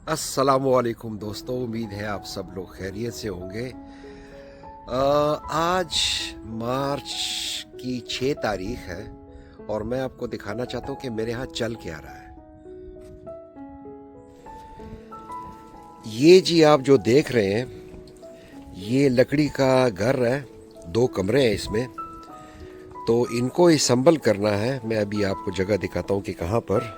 अस्सलामुअलैकुम दोस्तों, उम्मीद है आप सब लोग खैरियत से होंगे। आज मार्च की 6 तारीख है और मैं आपको दिखाना चाहता हूँ कि मेरे यहाँ चल क्या रहा है। ये जी आप जो देख रहे हैं, ये लकड़ी का घर है, 2 कमरे हैं इसमें। तो इनको ही संभल करना है। मैं अभी आपको जगह दिखाता हूँ कि कहाँ पर।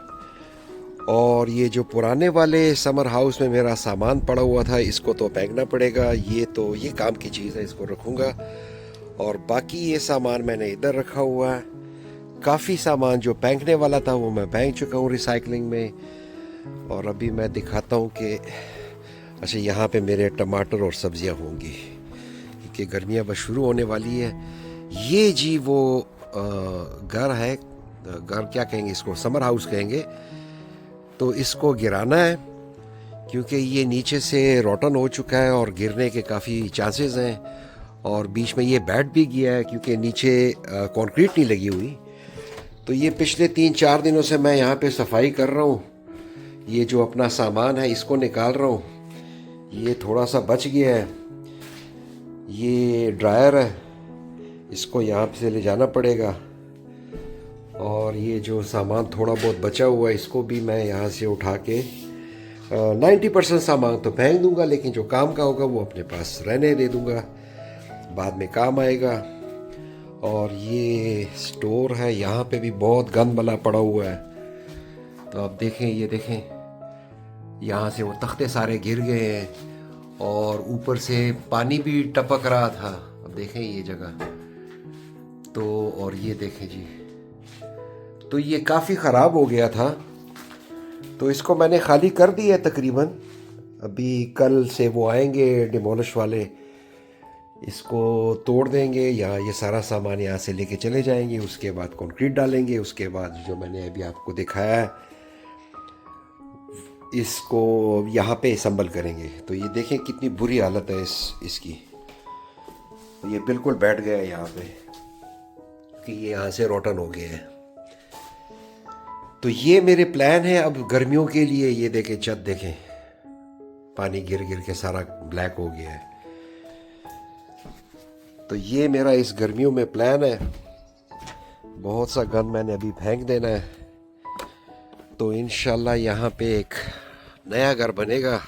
और ये जो पुराने वाले समर हाउस में मेरा सामान पड़ा हुआ था, इसको तो फेंकना पड़ेगा। ये काम की चीज़ है, इसको रखूँगा। और बाकी ये सामान मैंने इधर रखा हुआ है। काफ़ी सामान जो फेंकने वाला था वो मैं फेंक चुका हूँ रिसाइकलिंग में। और अभी मैं दिखाता हूँ कि अच्छा, यहाँ पे मेरे टमाटर और सब्जियाँ होंगी क्योंकि गर्मियाँ बस शुरू होने वाली है। ये जी वो घर है, घर क्या कहेंगे इसको, समर हाउस कहेंगे। तो इसको गिराना है क्योंकि ये नीचे से रोटन हो चुका है और गिरने के काफ़ी चांसेस हैं। और बीच में ये बैठ भी गया है क्योंकि नीचे कंक्रीट नहीं लगी हुई। तो ये पिछले 3-4 दिनों से मैं यहाँ पे सफाई कर रहा हूँ। ये जो अपना सामान है इसको निकाल रहा हूँ। ये थोड़ा सा बच गया है। ये ड्रायर है, इसको यहाँ से ले जाना पड़ेगा। और ये जो सामान थोड़ा बहुत बचा हुआ है इसको भी मैं यहाँ से उठा के 90% सामान तो फेंक दूंगा, लेकिन जो काम का होगा वो अपने पास रहने दे दूंगा, बाद में काम आएगा। और ये स्टोर है, यहाँ पे भी बहुत गंद मला पड़ा हुआ है। तो आप देखें, ये देखें, यहाँ से वो तख्ते सारे गिर गए हैं और ऊपर से पानी भी टपक रहा था। अब देखें ये जगह तो, और ये देखें जी, तो ये काफ़ी ख़राब हो गया था। तो इसको मैंने खाली कर दिया तकरीबन। अभी कल से वो आएंगे डिमोलिश वाले, इसको तोड़ देंगे या ये सारा सामान यहाँ से लेके चले जाएंगे। उसके बाद कंक्रीट डालेंगे। उसके बाद जो मैंने अभी आपको दिखाया है इसको यहाँ पे असम्बल करेंगे। तो ये देखें कितनी बुरी हालत है इसकी। ये बिल्कुल बैठ गया है यहाँ पे कि ये यहाँ से रोटन हो गया है। तो ये मेरे प्लान है अब गर्मियों के लिए। ये देखें छत, देखें पानी गिर गिर के सारा ब्लैक हो गया है। तो ये मेरा इस गर्मियों में प्लान है। बहुत सा गंद मैंने अभी फेंक देना है। तो इंशाल्लाह यहाँ पे एक नया घर बनेगा।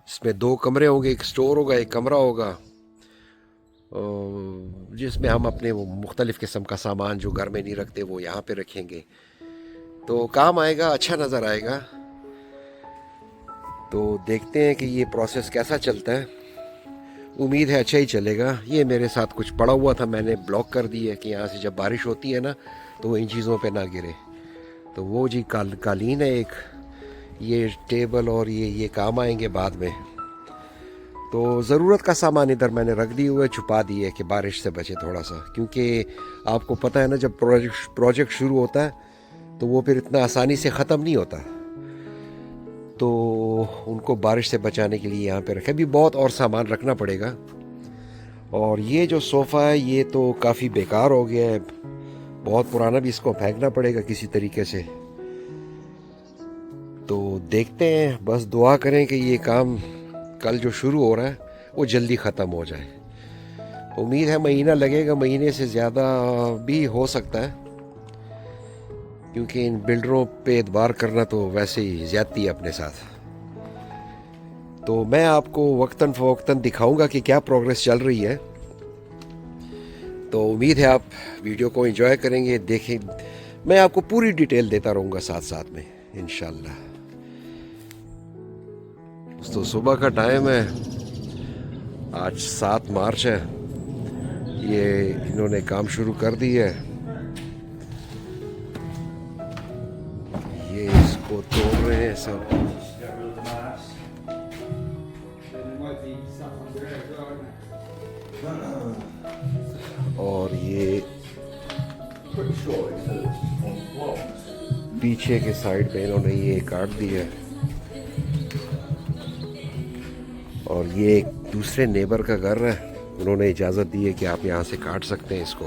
इसमें 2 कमरे होंगे, एक स्टोर होगा, एक कमरा होगा, जिसमें हम अपने वो मुख्तलिफ़ किस्म का सामान जो घर में नहीं रखते वो यहाँ पे रखेंगे। तो काम आएगा, अच्छा नज़र आएगा। तो देखते हैं कि ये प्रोसेस कैसा चलता है। उम्मीद है अच्छा ही चलेगा। ये मेरे साथ कुछ पड़ा हुआ था, मैंने ब्लॉक कर दिया कि यहाँ से जब बारिश होती है ना तो वो इन चीज़ों पे ना गिरे। तो वो जी कालीन है एक, ये टेबल और ये काम आएंगे बाद में। तो ज़रूरत का सामान इधर मैंने रख दिए हुए, छुपा दिए कि बारिश से बचे थोड़ा सा, क्योंकि आपको पता है ना जब प्रोजेक्ट शुरू होता है तो वो फिर इतना आसानी से ख़त्म नहीं होता। तो उनको बारिश से बचाने के लिए यहाँ पे रखे। भी बहुत और सामान रखना पड़ेगा। और ये जो सोफ़ा है ये तो काफ़ी बेकार हो गया है, बहुत पुराना भी, इसको फेंकना पड़ेगा किसी तरीके से। तो देखते हैं, बस दुआ करें कि ये काम कल जो शुरू हो रहा है वो जल्दी ख़त्म हो जाए। उम्मीद है महीना लगेगा, महीने से ज़्यादा भी हो सकता है, क्योंकि इन बिल्डरों पे एतबार करना तो वैसे ही ज़्यादती है अपने साथ। तो मैं आपको वक्तन फ़वक्तन दिखाऊंगा कि क्या प्रोग्रेस चल रही है। तो उम्मीद है आप वीडियो को एंजॉय करेंगे। देखें, मैं आपको पूरी डिटेल देता रहूँगा साथ साथ में इंशाल्लाह। तो सुबह का टाइम है, आज 7 मार्च है। ये इन्होंने काम शुरू कर दिया है। ये इसको तोड़ रहे हैं सब। और ये पीछे के साइड पे इन्होंने ये काट दिया। और ये एक दूसरे नेबर का घर है, उन्होंने इजाज़त दी है कि आप यहाँ से काट सकते हैं इसको,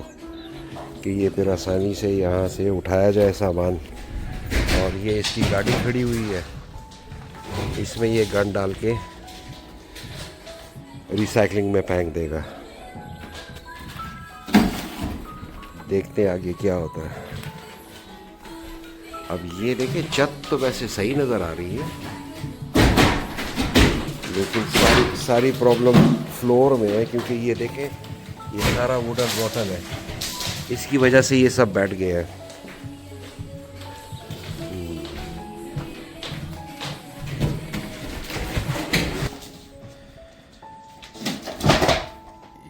कि ये फिर आसानी से यहाँ से उठाया जाए सामान। और ये इसकी गाड़ी खड़ी हुई है। इसमें ये गन डाल के रिसाइकलिंग में फेंक देगा। देखते हैं आगे क्या होता है। अब ये देखिए छत तो वैसे सही नज़र आ रही है, लेकिन सारी प्रॉब्लम फ्लोर में है, क्योंकि ये देखें ये सारा वुडन बॉटल है, इसकी वजह से ये सब बैठ गए हैं।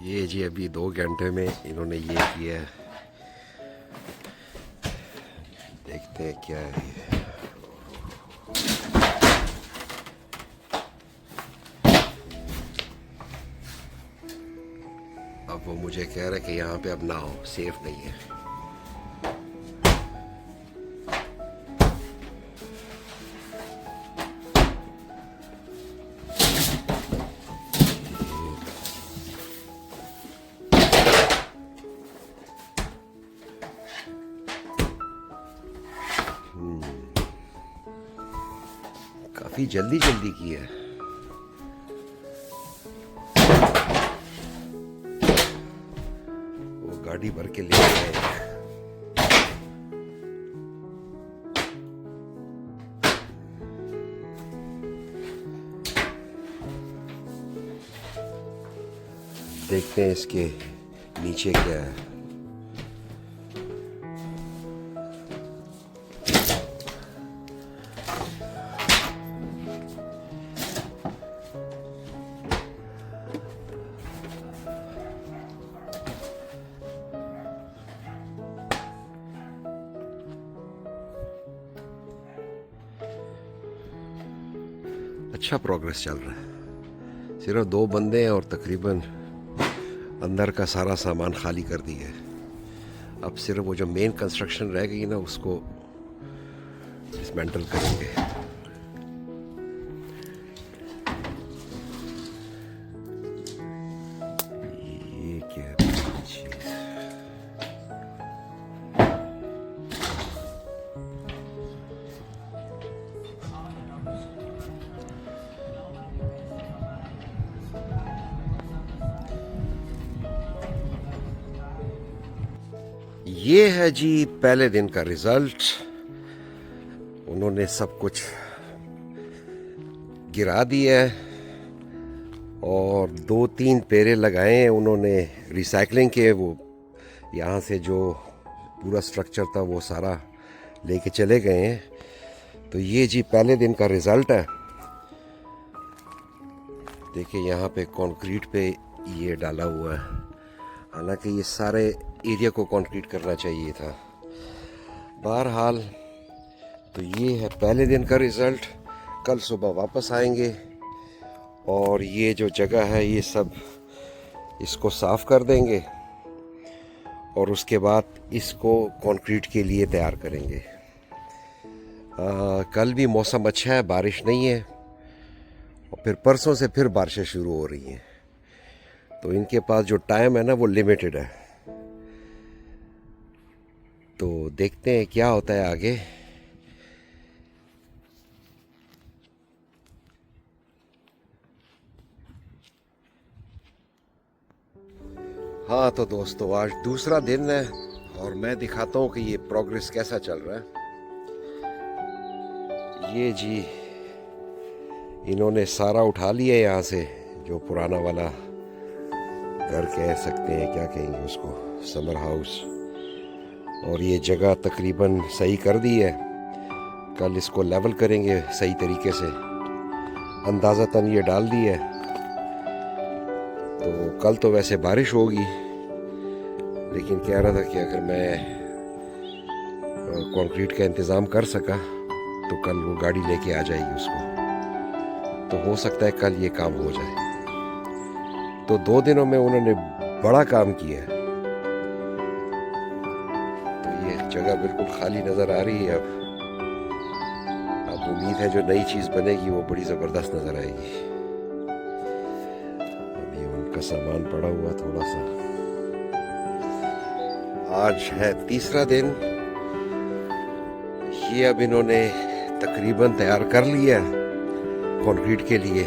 ये जी अभी 2 घंटे में इन्होंने ये किया है। देखते हैं क्या है ये। अब वो मुझे कह रहा है कि यहाँ पे अब ना हो, सेफ नहीं है। काफी जल्दी जल्दी की है। वो गाड़ी भर के ले आए। देखते हैं इसके नीचे क्या है। अच्छा प्रोग्रेस चल रहा है। सिर्फ 2 बंदे हैं और तकरीबन अंदर का सारा सामान खाली कर दिया है। अब सिर्फ वो जो मेन कंस्ट्रक्शन रह गई ना उसको डिसमेंटल करेंगे। ये क्या है? ये है जी पहले दिन का रिजल्ट। उन्होंने सब कुछ गिरा दिया है और 2-3 पेरे लगाए हैं उन्होंने रिसाइकलिंग के। वो यहाँ से जो पूरा स्ट्रक्चर था वो सारा लेके चले गए हैं। तो ये जी पहले दिन का रिजल्ट है। देखिए यहाँ पे कंक्रीट पे ये डाला हुआ है, हालांकि ये सारे एरिया को कंक्रीट करना चाहिए था। बहरहाल तो ये है पहले दिन का रिज़ल्ट। कल सुबह वापस आएंगे और ये जो जगह है ये सब इसको साफ़ कर देंगे और उसके बाद इसको कंक्रीट के लिए तैयार करेंगे। कल भी मौसम अच्छा है, बारिश नहीं है, और फिर परसों से फिर बारिशें शुरू हो रही हैं। तो इनके पास जो टाइम है ना वो लिमिटेड है। तो देखते हैं क्या होता है आगे। हाँ तो दोस्तों आज दूसरा दिन है और मैं दिखाता हूँ कि ये प्रोग्रेस कैसा चल रहा है। ये जी इन्होंने सारा उठा लिया यहाँ से, जो पुराना वाला घर कह सकते हैं, क्या कहेंगे उसको, समर हाउस। और ये जगह तकरीबन सही कर दी है। कल इसको लेवल करेंगे सही तरीके से। अंदाज़तन ये डाल दी है। तो कल तो वैसे बारिश होगी, लेकिन कह रहा था कि अगर मैं कंक्रीट का इंतज़ाम कर सका तो कल वो गाड़ी लेके आ जाएगी उसको। तो हो सकता है कल ये काम हो जाए। तो 2 दिनों में उन्होंने बड़ा काम किया है। तो ये जगह बिल्कुल खाली नज़र आ रही है। अब उम्मीद है जो नई चीज़ बनेगी वो बड़ी ज़बरदस्त नज़र आएगी। अभी उनका सामान पड़ा हुआ थोड़ा सा। आज है तीसरा दिन। ये अब इन्होंने तकरीबन तैयार कर लिया है। कंक्रीट के लिए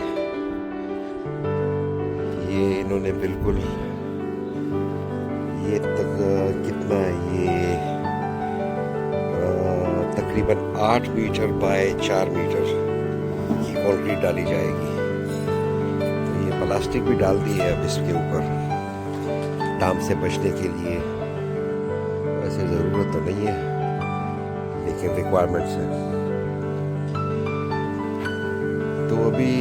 ये इन्होंने बिल्कुल ये तक कितना ये तकरीबन 8 मीटर बाय 4 मीटर की कंक्रीट डाली जाएगी। तो ये प्लास्टिक भी डाल दी है अब इसके ऊपर दाम से बचने के लिए। वैसे ज़रूरत तो नहीं है लेकिन रिक्वायरमेंट्स है। तो अभी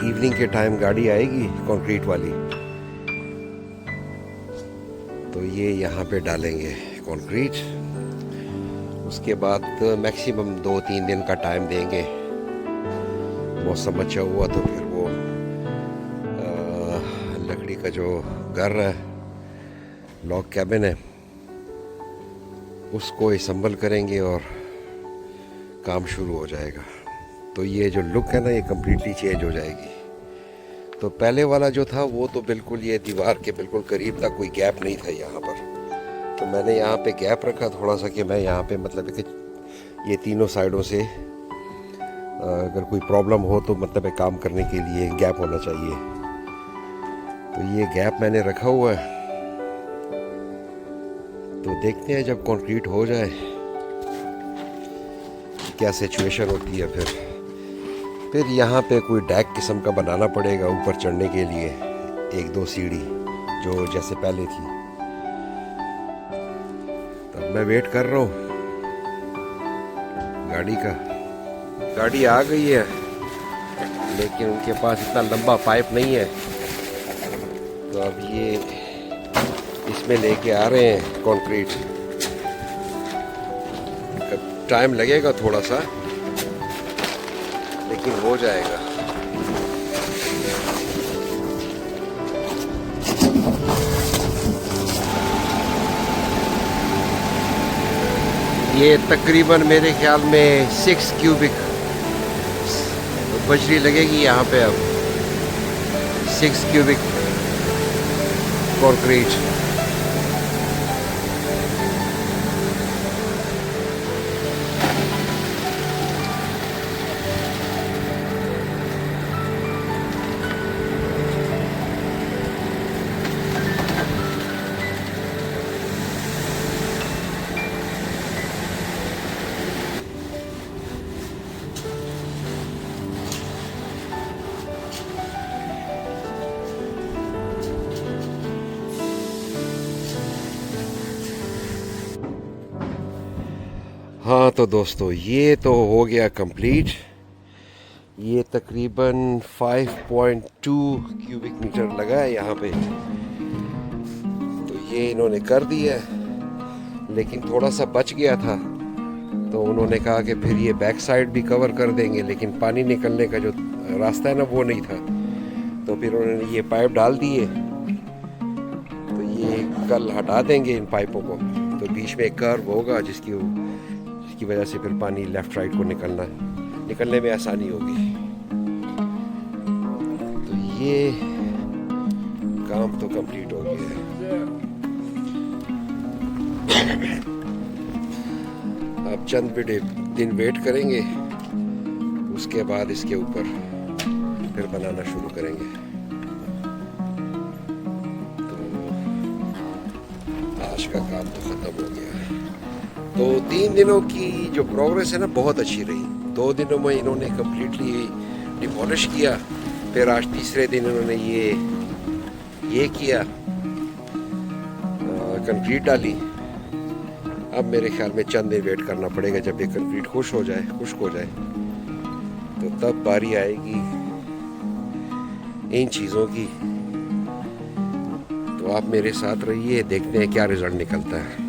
इवनिंग के टाइम गाड़ी आएगी कंक्रीट वाली, तो ये यहाँ पे डालेंगे कंक्रीट। उसके बाद मैक्सिमम 2-3 दिन का टाइम देंगे। मौसम अच्छा हुआ तो फिर वो लकड़ी का जो घर है, लॉग कैबिन है, उसको असम्बल करेंगे और काम शुरू हो जाएगा। तो ये जो लुक है ना, ये कम्प्लीटली चेंज हो जाएगी। तो पहले वाला जो था वो तो बिल्कुल ये दीवार के बिल्कुल करीब था, कोई गैप नहीं था यहाँ पर। तो मैंने यहाँ पे गैप रखा थोड़ा सा कि मैं यहाँ पे मतलब कि ये तीनों साइडों से अगर कोई प्रॉब्लम हो तो मतलब काम करने के लिए गैप होना चाहिए। तो ये गैप मैंने रखा हुआ है। तो देखते हैं जब कंक्रीट हो जाए क्या सिचुएशन होती है। फिर यहाँ पे कोई डैक किस्म का बनाना पड़ेगा ऊपर चढ़ने के लिए, 1-2 सीढ़ी जो जैसे पहले थी। तब मैं वेट कर रहा हूँ गाड़ी का। गाड़ी आ गई है लेकिन उनके पास इतना लंबा पाइप नहीं है, तो अब ये इसमें लेके आ रहे हैं कंक्रीट। टाइम लगेगा थोड़ा सा लेकिन हो जाएगा। ये तकरीबन मेरे ख्याल में 6 क्यूबिक बजरी लगेगी यहाँ पे अब, 6 क्यूबिक कंक्रीट। हाँ तो दोस्तों, ये तो हो गया कंप्लीट। ये तकरीबन 5.2 क्यूबिक मीटर लगा है यहाँ पे। तो ये इन्होंने कर दिया है, लेकिन थोड़ा सा बच गया था तो उन्होंने कहा कि फिर ये बैक साइड भी कवर कर देंगे, लेकिन पानी निकलने का जो रास्ता है ना वो नहीं था। तो फिर उन्होंने ये पाइप डाल दिए। तो ये कल हटा देंगे इन पाइपों को, तो बीच में एक कर्व होगा जिसकी वजह से फिर पानी लेफ़्ट राइट को निकलने में आसानी होगी। तो ये काम तो कंप्लीट हो गया है। अब चंद दिन वेट करेंगे, उसके बाद इसके ऊपर फिर बनाना शुरू करेंगे। तो आज का काम तो ख़त्म हो गया है। तो 3 दिनों की जो प्रोग्रेस है ना बहुत अच्छी रही। 2 दिनों में इन्होंने कम्प्लीटली डिमोलिश किया, फिर आज तीसरे दिन इन्होंने ये किया, कंक्रीट डाली। अब मेरे ख्याल में चंद दिन वेट करना पड़ेगा, जब ये कंक्रीट खुश्क हो जाए तो तब बारी आएगी इन चीज़ों की। तो आप मेरे साथ रहिए, देखते हैं क्या रिजल्ट निकलता है।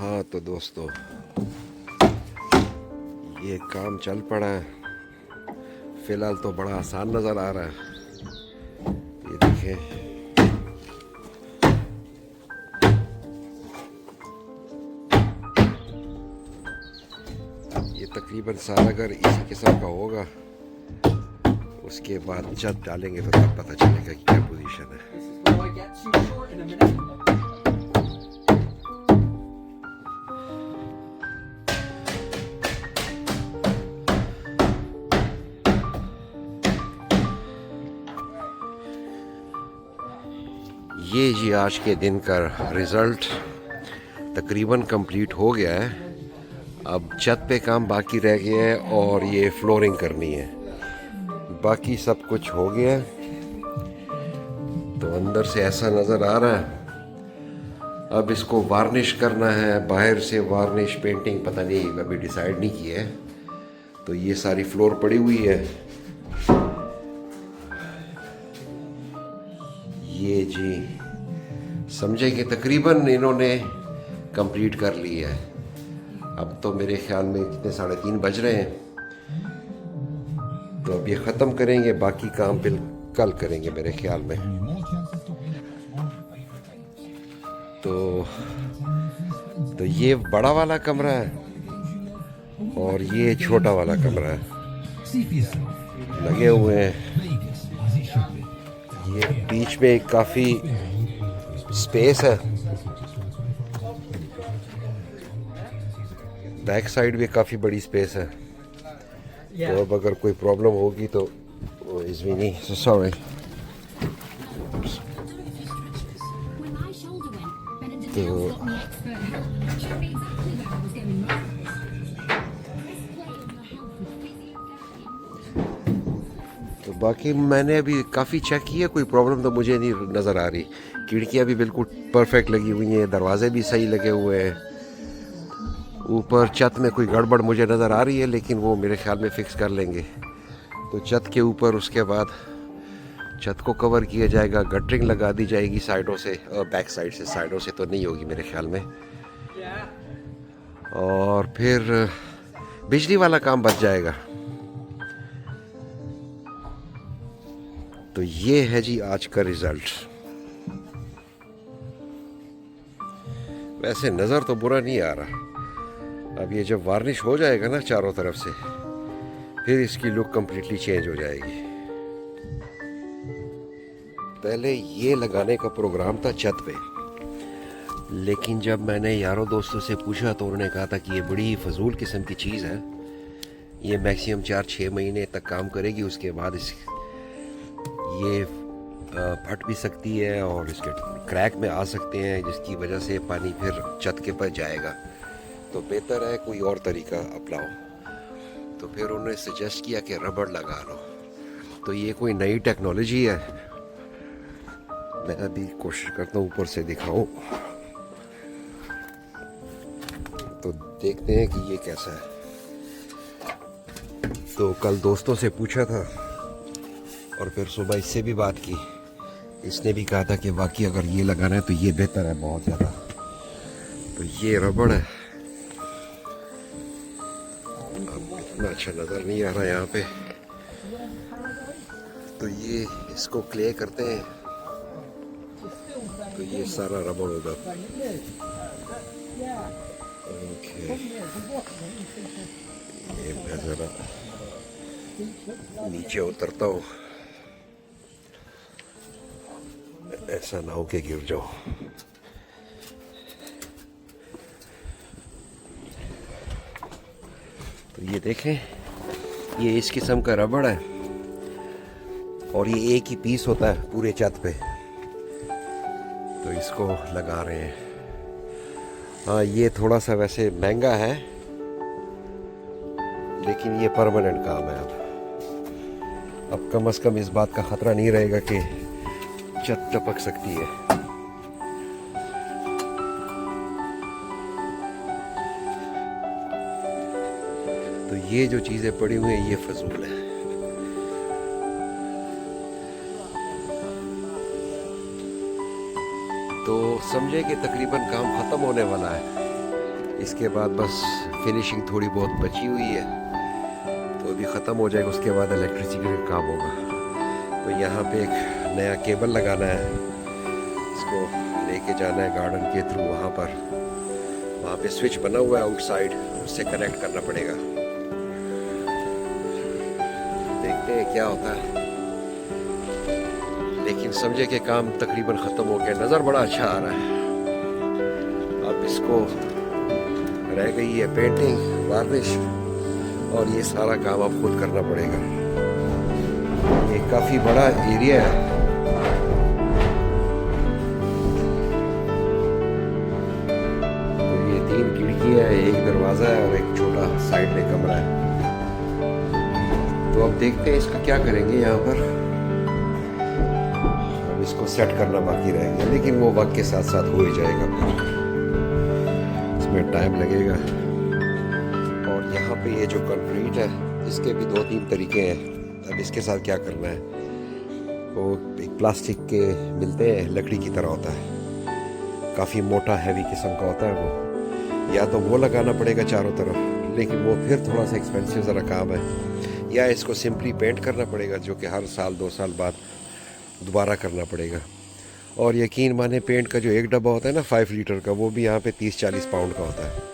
हाँ तो दोस्तों, ये काम चल पड़ा है। फिलहाल तो बड़ा आसान नज़र आ रहा है। ये देखें, ये तकरीबन सारा घर इसी किस्म का होगा। उसके बाद छत डालेंगे तो तब पता चलेगा कि क्या पोजीशन है। ये जी आज के दिन का रिज़ल्ट तकरीबन कंप्लीट हो गया है। अब छत पे काम बाकी रह गया है और ये फ्लोरिंग करनी है। बाकी सब कुछ हो गया है। तो अंदर से ऐसा नज़र आ रहा है। अब इसको वार्निश करना है, बाहर से वार्निश पेंटिंग पता नहीं, अभी डिसाइड नहीं किया है। तो ये सारी फ्लोर पड़ी हुई है। ये जी समझे कि तकरीबन इन्होंने कंप्लीट कर ली है। अब तो मेरे ख्याल में कितने 3:30 बज रहे हैं। तो अब ये ख़त्म करेंगे, बाकी काम फिर कल करेंगे मेरे ख्याल में। तो ये बड़ा वाला कमरा है और ये छोटा वाला कमरा है, लगे हुए हैं। ये बीच में काफ़ी स्पेस है। बैक साइड भी काफ़ी बड़ी स्पेस है। तो अब अगर कोई प्रॉब्लम होगी तो इसमें नहीं, सॉरी। तो बाकी मैंने अभी काफ़ी चेक किया, कोई प्रॉब्लम तो मुझे नहीं नज़र आ रही। खिड़कियाँ भी बिल्कुल परफेक्ट लगी हुई हैं, दरवाजे भी सही लगे हुए हैं। ऊपर छत में कोई गड़बड़ मुझे नज़र आ रही है, लेकिन वो मेरे ख्याल में फ़िक्स कर लेंगे। तो छत के ऊपर उसके बाद छत को कवर किया जाएगा, गटरिंग लगा दी जाएगी साइडों से, बैक साइड से, साइडों से तो नहीं होगी मेरे ख्याल में। और फिर बिजली वाला काम बच जाएगा। तो ये है जी आज का रिज़ल्ट। वैसे नज़र तो बुरा नहीं आ रहा। अब ये जब वार्निश हो जाएगा ना चारों तरफ से, फिर इसकी लुक कम्प्लीटली चेंज हो जाएगी। पहले ये लगाने का प्रोग्राम था छत पे, लेकिन जब मैंने यारों दोस्तों से पूछा तो उन्होंने कहा था कि ये बड़ी फजूल किस्म की चीज़ है। ये मैक्सिमम 4-6 महीने तक काम करेगी, उसके बाद ये फट भी सकती है और इसके क्रैक में आ सकते हैं, जिसकी वजह से पानी फिर छत के पर जाएगा। तो बेहतर है कोई और तरीका अपनाओ। तो फिर उन्होंने सजेस्ट किया कि रबड़ लगा लो। तो ये कोई नई टेक्नोलॉजी है। मैं अभी कोशिश करता हूँ ऊपर से दिखाऊं, तो देखते हैं कि ये कैसा है। तो कल दोस्तों से पूछा था और फिर सुबह इससे भी बात की। इसने भी कहा था कि वाकई अगर ये लगाना है तो ये बेहतर है बहुत ज़्यादा। तो ये रबड़ है। अब इतना अच्छा नज़र नहीं आ रहा यहाँ पे। तो ये इसको क्ले करते हैं, तो ये सारा रबड़ होगा। ओके, ये मैं ज़रा नीचे उतरता हूँ, ऐसा ना हो कि गिर जाओ। तो ये देखें, ये इस किस्म का रबड़ है और ये एक ही पीस होता है पूरे छत पे। तो इसको लगा रहे हैं। हाँ, ये थोड़ा सा वैसे महंगा है, लेकिन ये परमानेंट काम है। अब कम से कम इस बात का ख़तरा नहीं रहेगा कि छत टपक सकती है। तो ये जो चीज़ें पड़ी हुई हैं ये फजूल है। तो समझे कि तकरीबन काम ख़त्म होने वाला है। इसके बाद बस फिनिशिंग थोड़ी बहुत बची हुई है, तो अभी ख़त्म हो जाएगा, उसके बाद इलेक्ट्रिसिटी का काम होगा। तो यहाँ पे एक नया केबल लगाना है, इसको लेके जाना है गार्डन के थ्रू, वहाँ पे स्विच बना हुआ है आउटसाइड, उससे कनेक्ट करना पड़ेगा। देखते हैं क्या होता है, लेकिन समझे कि काम तकरीबन ख़त्म हो गया। नज़र बड़ा अच्छा आ रहा है। अब इसको रह गई है पेंटिंग, वार्निश, और ये सारा काम अब खुद करना पड़ेगा। ये काफ़ी बड़ा एरिया है। तो ये 3 खिड़कियाँ है, एक दरवाज़ा है और एक छोटा साइड में कमरा है। तो अब देखते हैं इसका क्या करेंगे यहाँ पर। अब इसको सेट करना बाकी रह गया, लेकिन वो वक्त के साथ साथ हो ही जाएगा, इसमें टाइम लगेगा। और यहाँ पे ये जो कंक्रीट है, इसके भी 2-3 तरीके हैं। अब इसके साथ क्या करना है, वो एक प्लास्टिक के मिलते हैं, लकड़ी की तरह होता है, काफ़ी मोटा हैवी किस्म का होता है वो। या तो वो लगाना पड़ेगा चारों तरफ, लेकिन वो फिर थोड़ा सा एक्सपेंसिव ज़रा काम है, या इसको सिंपली पेंट करना पड़ेगा, जो कि हर साल 2 साल बाद दोबारा करना पड़ेगा। और यकीन माने पेंट का जो एक डब्बा होता है ना 5 लीटर का, वो भी यहाँ पे 30-40 पाउंड का होता है।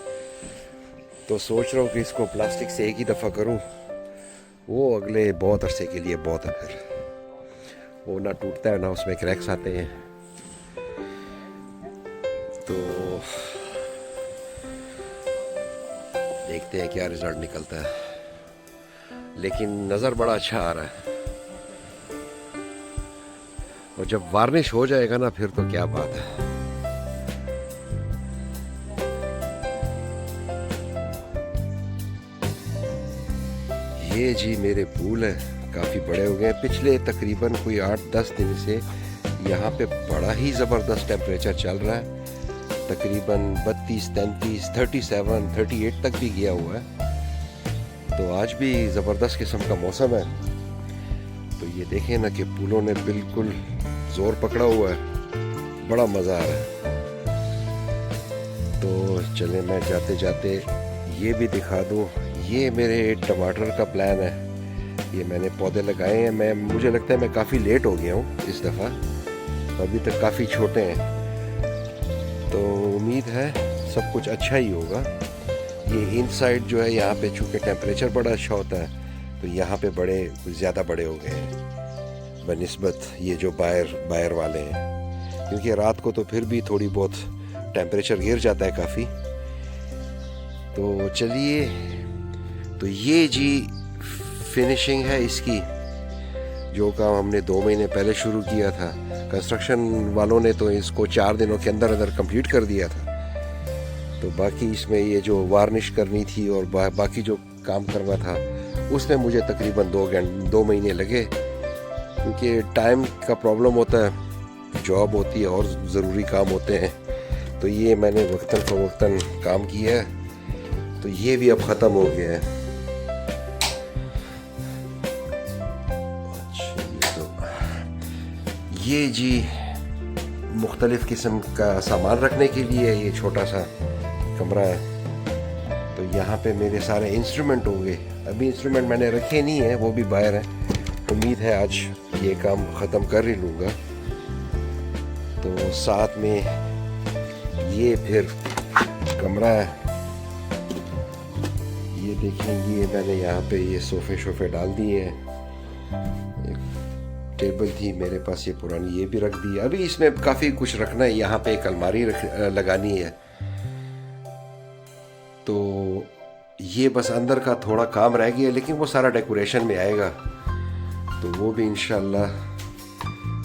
तो सोच रहा हूँ कि इसको प्लास्टिक से एक ही दफ़ा करूँ, वो अगले बहुत अरसे के लिए बहुत है, फिर वो ना टूटता है ना उसमें क्रैक्स आते हैं। तो देखते हैं क्या रिजल्ट निकलता है, लेकिन नज़र बड़ा अच्छा आ रहा है। और जब वार्निश हो जाएगा ना, फिर तो क्या बात है। ये जी मेरे फूल हैं, काफ़ी बड़े हो गए। पिछले तकरीबन कोई 8-10 दिन से यहाँ पे बड़ा ही ज़बरदस्त टेम्परेचर चल रहा है, तकरीबन 32, 33, 37, 38 तक भी गया हुआ है। तो आज भी ज़बरदस्त किस्म का मौसम है। तो ये देखें ना कि फूलों ने बिल्कुल जोर पकड़ा हुआ है, बड़ा मज़ा आ रहा है। तो चले मैं जाते जाते ये भी दिखा दूँ। ये मेरे टमाटर का प्लान है, ये मैंने पौधे लगाए हैं। मुझे लगता है मैं काफ़ी लेट हो गया हूँ इस दफ़ा, अभी तक काफ़ी छोटे हैं। तो उम्मीद है सब कुछ अच्छा ही होगा। ये इनसाइड जो है, यहाँ पे चूँकि टेम्परेचर बड़ा अच्छा होता है, तो यहाँ पे बड़े कुछ ज़्यादा बड़े हो गए हैं बनिस्बत ये जो बाहर वाले हैं, क्योंकि रात को तो फिर भी थोड़ी बहुत टेम्परेचर गिर जाता है काफ़ी। तो चलिए, तो ये जी फिनिशिंग है इसकी, जो काम हमने 2 महीने पहले शुरू किया था। कंस्ट्रक्शन वालों ने तो इसको 4 दिनों के अंदर अंदर कंप्लीट कर दिया था। तो बाकी इसमें ये जो वार्निश करनी थी और बाकी जो काम करना था, उसमें मुझे तकरीबन 2 महीने लगे, क्योंकि टाइम का प्रॉब्लम होता है, जॉब होती है और ज़रूरी काम होते हैं। तो ये मैंने वक्तन फ़वक्तन काम किया है। तो ये भी अब ख़त्म हो गया है। ये जी मुख्तलिफ़ किस्म का सामान रखने के लिए ये छोटा सा कमरा है। तो यहाँ पे मेरे सारे इंस्ट्रूमेंट होंगे। अभी इंस्ट्रूमेंट मैंने रखे नहीं है, वो भी बाहर हैं। उम्मीद है आज ये काम ख़त्म कर ही लूँगा। तो साथ में ये फिर कमरा है, ये देखें, ये मैंने यहाँ पे ये सोफ़े डाल दिए हैं। टेबल थी मेरे पास ये पुरानी, ये भी रख दी। अभी इसमें काफ़ी कुछ रखना है। यहाँ पे एक अलमारी लगानी है। तो ये बस अंदर का थोड़ा काम रह गया, लेकिन वो सारा डेकोरेशन में आएगा, तो वो भी इंशाल्लाह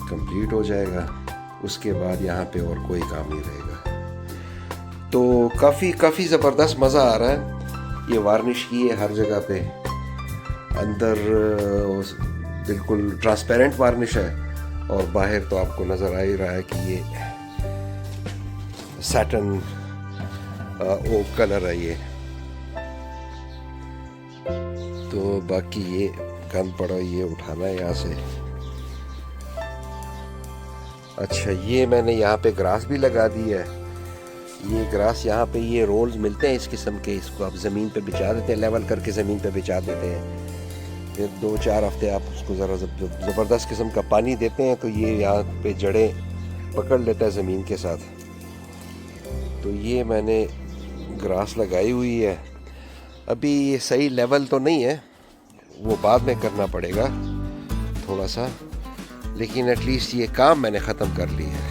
कंप्लीट हो जाएगा। उसके बाद यहाँ पे और कोई काम नहीं रहेगा। तो काफ़ी ज़बरदस्त मज़ा आ रहा है। ये वार्निश की है हर जगह पे, अंदर बिल्कुल ट्रांसपेरेंट वार्निश है, और बाहर तो आपको नज़र आ ही रहा है कि ये सैटन ओक कलर है ये। तो बाकी ये गंद पड़ा, ये उठाना है यहाँ से। अच्छा, ये मैंने यहाँ पे ग्रास भी लगा दी है, ये ग्रास यहाँ पे ये रोल्स मिलते हैं इस किस्म के, इसको आप ज़मीन पे बिछा देते हैं, लेवल करके ज़मीन पे बिछा देते हैं। फिर 2-4 हफ्ते आप उसको ज़रा ज़बरदस्त किस्म का पानी देते हैं तो ये यहाँ पे जड़ें पकड़ लेता है ज़मीन के साथ। तो ये मैंने ग्रास लगाई हुई है। अभी ये सही लेवल तो नहीं है, वो बाद में करना पड़ेगा थोड़ा सा, लेकिन एटलीस्ट ये काम मैंने ख़त्म कर लिया है।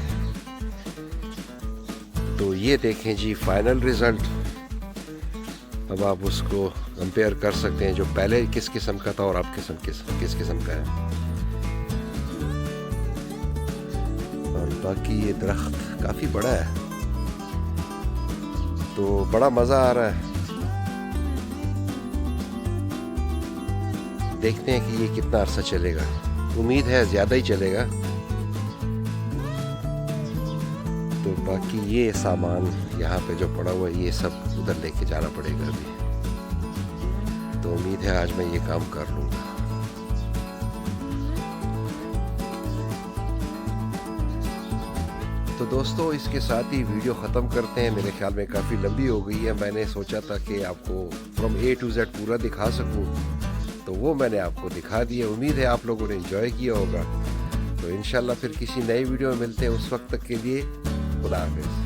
तो ये देखें जी फाइनल रिज़ल्ट। अब आप उसको कंपेयर कर सकते हैं जो पहले किस किस्म का था और अब किस किस्म का है। और बाकी ये दरख्त काफ़ी बड़ा है, तो बड़ा मज़ा आ रहा है। देखते हैं कि ये कितना अरसा चलेगा। उम्मीद है ज़्यादा ही चलेगा। तो बाकी ये सामान यहाँ पे जो पड़ा हुआ है ये सब उधर लेके जाना पड़ेगा अभी। तो उम्मीद है आज मैं ये काम कर लूँगा। तो दोस्तों इसके साथ ही वीडियो ख़त्म करते हैं। मेरे ख्याल में काफ़ी लंबी हो गई है। मैंने सोचा था कि आपको फ्रॉम A to Z पूरा दिखा सकूं, तो वो मैंने आपको दिखा दिया। उम्मीद है आप लोगों ने एंजॉय किया होगा। तो इंशाल्लाह फिर किसी नई वीडियो में मिलते हैं। उस वक्त तक के लिए खुदा हाफिज़।